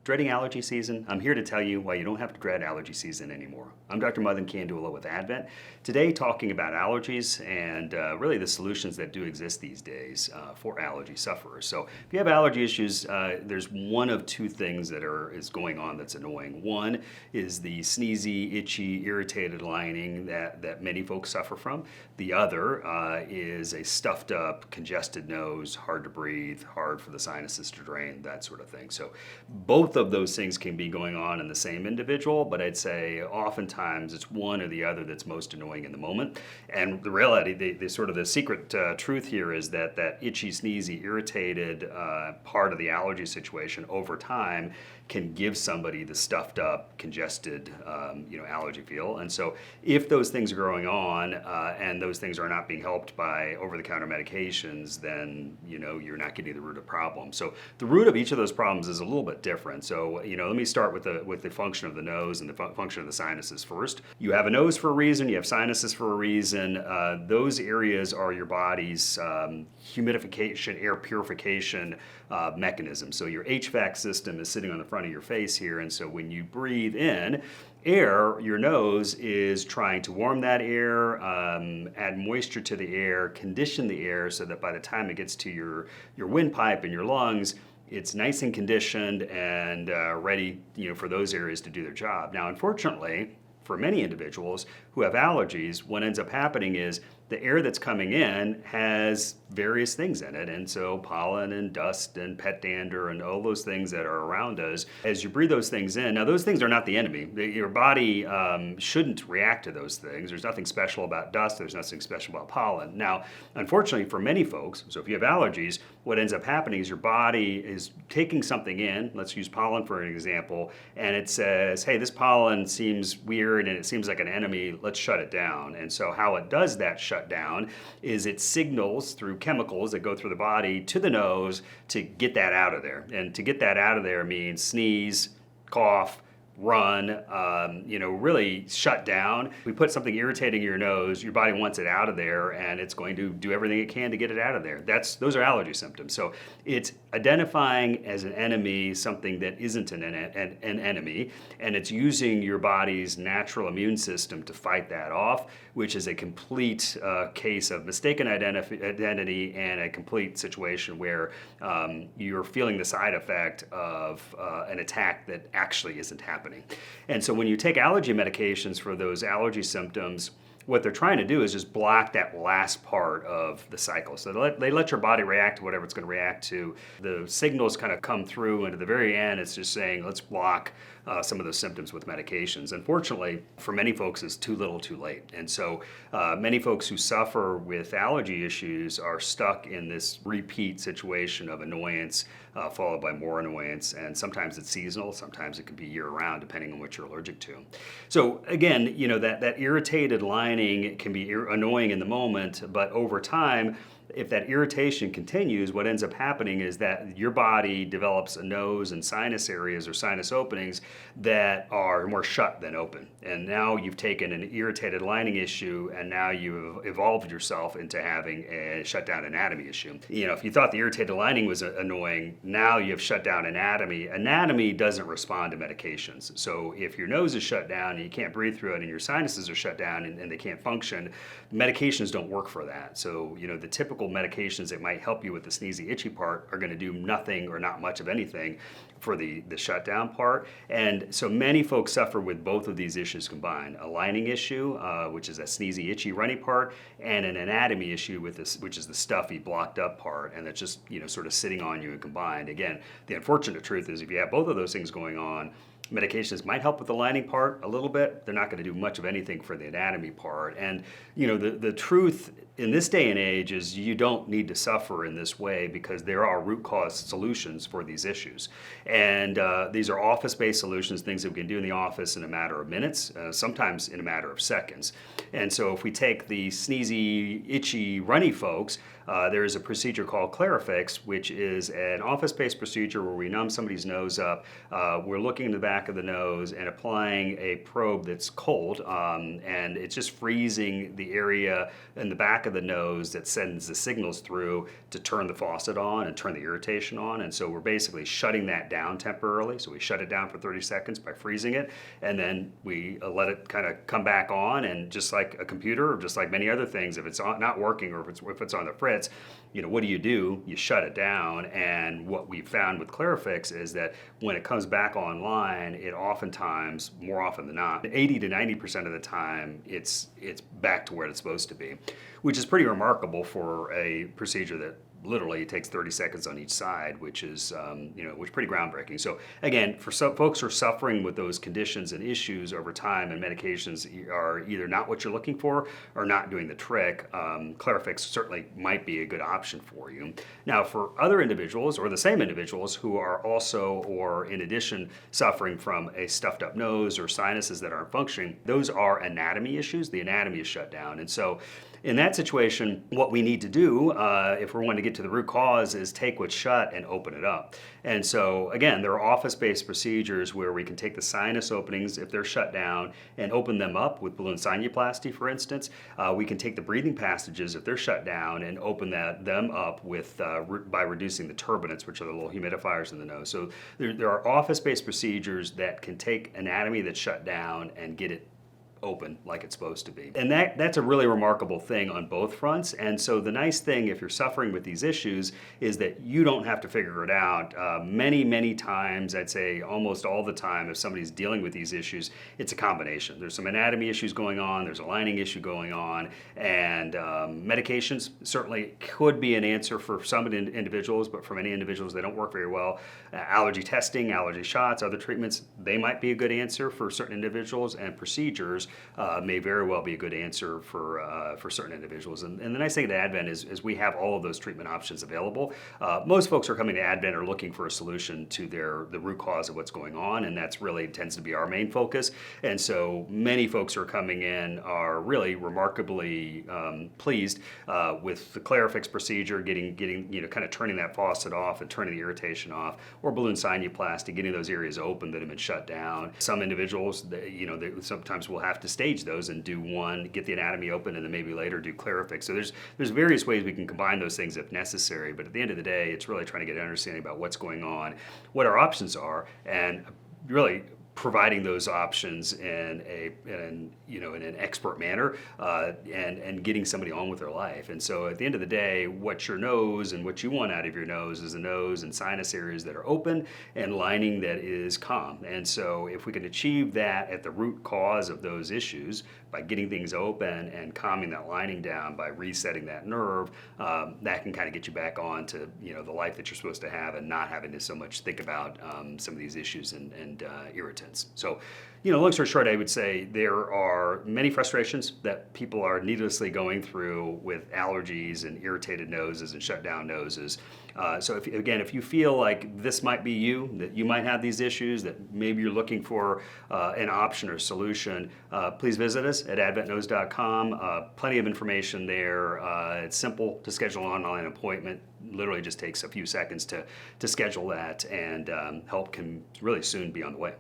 Dreading allergy season? I'm here to tell you why you don't have to dread allergy season anymore. I'm Dr. Madan Kandula with Advent. Today talking about allergies and really the solutions that do exist these days for allergy sufferers. So if you have allergy issues, there's one of two things that is going on that's annoying. One is the sneezy, itchy, irritated lining that many folks suffer from. The other is a stuffed up, congested nose, hard to breathe, hard for the sinuses to drain, that sort of thing. So both of those things can be going on in the same individual, but I'd say oftentimes it's one or the other that's most annoying in the moment. And the reality, the sort of the secret truth here is that itchy, sneezy, irritated part of the allergy situation over time can give somebody the stuffed up, congested, allergy feel. And so if those things are going on and those things are not being helped by over-the-counter medications, then you're not getting the root of the problem. So the root of each of those problems is a little bit different. So let me start with the function of the nose and the function of the sinuses first. You have a nose for a reason. You have sinuses for a reason. Those areas are your body's humidification, air purification mechanism. So your HVAC system is sitting on the front of your face here, and so when you breathe in air, your nose is trying to warm that air, add moisture to the air, condition the air so that by the time it gets to your windpipe and your lungs, it's nice and conditioned and ready for those areas to do their job. Now, unfortunately, for many individuals who have allergies, what ends up happening is the air that's coming in has various things in it, and so pollen and dust and pet dander and all those things that are around us. As you breathe those things in, now those things are not the enemy. Your body shouldn't react to those things. There's nothing special about dust. There's nothing special about pollen. Now, unfortunately for many folks, so if you have allergies, what ends up happening is your body is taking something in, let's use pollen for an example, and it says, hey, this pollen seems weird and it seems like an enemy, let's shut it down. And so how it does that shut down is it signals through chemicals that go through the body to the nose to get that out of there. And to get that out of there means sneeze, cough, run, really shut down. We put something irritating in your nose, your body wants it out of there, and it's going to do everything it can to get it out of there. Those are allergy symptoms. So it's identifying as an enemy something that isn't an enemy, and it's using your body's natural immune system to fight that off, which is a complete case of mistaken identity and a complete situation where you're feeling the side effect of an attack that actually isn't happening. And so when you take allergy medications for those allergy symptoms, what they're trying to do is just block that last part of the cycle. So they let your body react to whatever it's going to react to. The signals kind of come through, and at the very end, it's just saying, let's block some of those symptoms with medications. Unfortunately, for many folks, it's too little too late. And so many folks who suffer with allergy issues are stuck in this repeat situation of annoyance followed by more annoyance. And sometimes it's seasonal, sometimes it can be year-round, depending on what you're allergic to. So again, that irritated lining can be annoying in the moment, but over time, if that irritation continues, what ends up happening is that your body develops a nose and sinus areas or sinus openings that are more shut than open. And now you've taken an irritated lining issue and now you've evolved yourself into having a shutdown anatomy issue. If you thought the irritated lining was annoying, now you've shut down anatomy. Anatomy doesn't respond to medications. So if your nose is shut down and you can't breathe through it and your sinuses are shut down and they can't function, medications don't work for that. So, the typical medications that might help you with the sneezy, itchy part are going to do nothing or not much of anything for the shutdown part. And so many folks suffer with both of these issues combined. A lining issue, which is a sneezy, itchy, runny part, and an anatomy issue with this, which is the stuffy, blocked up part, and that's just, sort of sitting on you and combined. Again, the unfortunate truth is if you have both of those things going on, medications might help with the lining part a little bit. They're not going to do much of anything for the anatomy part. And the truth in this day and age is you don't need to suffer in this way because there are root cause solutions for these issues. And these are office-based solutions, things that we can do in the office in a matter of minutes, sometimes in a matter of seconds. And so if we take the sneezy, itchy, runny folks, there is a procedure called Clarifix, which is an office-based procedure where we numb somebody's nose up. We're looking in the back of the nose and applying a probe that's cold, and it's just freezing the area in the back back of the nose that sends the signals through to turn the faucet on and turn the irritation on. And so we're basically shutting that down temporarily. So we shut it down for 30 seconds by freezing it, and then we let it kind of come back on. And just like a computer, or just like many other things, if it's not working, or if it's on the fritz, what do? You shut it down. And what we found with Clarifix is that when it comes back online, it oftentimes, more often than not, 80 to 90% of the time, it's back to where it's supposed to be, which is pretty remarkable for a procedure that literally takes 30 seconds on each side, which is pretty groundbreaking. So again, for some folks who are suffering with those conditions and issues over time, and medications are either not what you're looking for or not doing the trick, Clarifix certainly might be a good option for you. Now, for other individuals, or the same individuals, who are also, or in addition, suffering from a stuffed up nose or sinuses that aren't functioning, those are anatomy issues. The anatomy is shut down. And so in that situation, what we need to do, if we're wanting to get to the root cause, is take what's shut and open it up. And so again, there are office-based procedures where we can take the sinus openings, if they're shut down, and open them up with balloon sinuplasty, for instance. We can take the breathing passages, if they're shut down, and open them up with by reducing the turbinates, which are the little humidifiers in the nose. So there are office-based procedures that can take anatomy that's shut down and get it open like it's supposed to be. And that's a really remarkable thing on both fronts. And so the nice thing, if you're suffering with these issues, is that you don't have to figure it out. Many times, I'd say almost all the time, if somebody's dealing with these issues, it's a combination. There's some anatomy issues going on, there's a lining issue going on, and medications certainly could be an answer for some individuals, but for many individuals, they don't work very well. Allergy testing, allergy shots, other treatments, they might be a good answer for certain individuals, and procedures may very well be a good answer for certain individuals. And the nice thing at Advent is we have all of those treatment options available. Most folks who are coming to Advent are looking for a solution to the root cause of what's going on, and that's really tends to be our main focus. And so many folks who are coming in are really remarkably pleased with the Clarifix procedure, getting kind of turning that faucet off and turning the irritation off, or balloon sinuplasty, getting those areas open that have been shut down. Some individuals, they sometimes will have to stage those and do one, get the anatomy open, and then maybe later do Clarifix. So there's various ways we can combine those things if necessary, but at the end of the day, it's really trying to get an understanding about what's going on, what our options are, and really providing those options in an expert manner, and getting somebody on with their life. And so at the end of the day, what your nose and what you want out of your nose is a nose and sinus areas that are open and lining that is calm. And so if we can achieve that at the root cause of those issues by getting things open and calming that lining down by resetting that nerve, that can kind of get you back on to the life that you're supposed to have, and not having to so much think about some of these issues and irritants. So, long story short, I would say there are many frustrations that people are needlessly going through with allergies and irritated noses and shut down noses. So if you feel like this might be you, that you might have these issues, that maybe you're looking for an option or solution, please visit us at adventnose.com. Plenty of information there. It's simple to schedule an online appointment. Literally just takes a few seconds to schedule that, and help can really soon be on the way.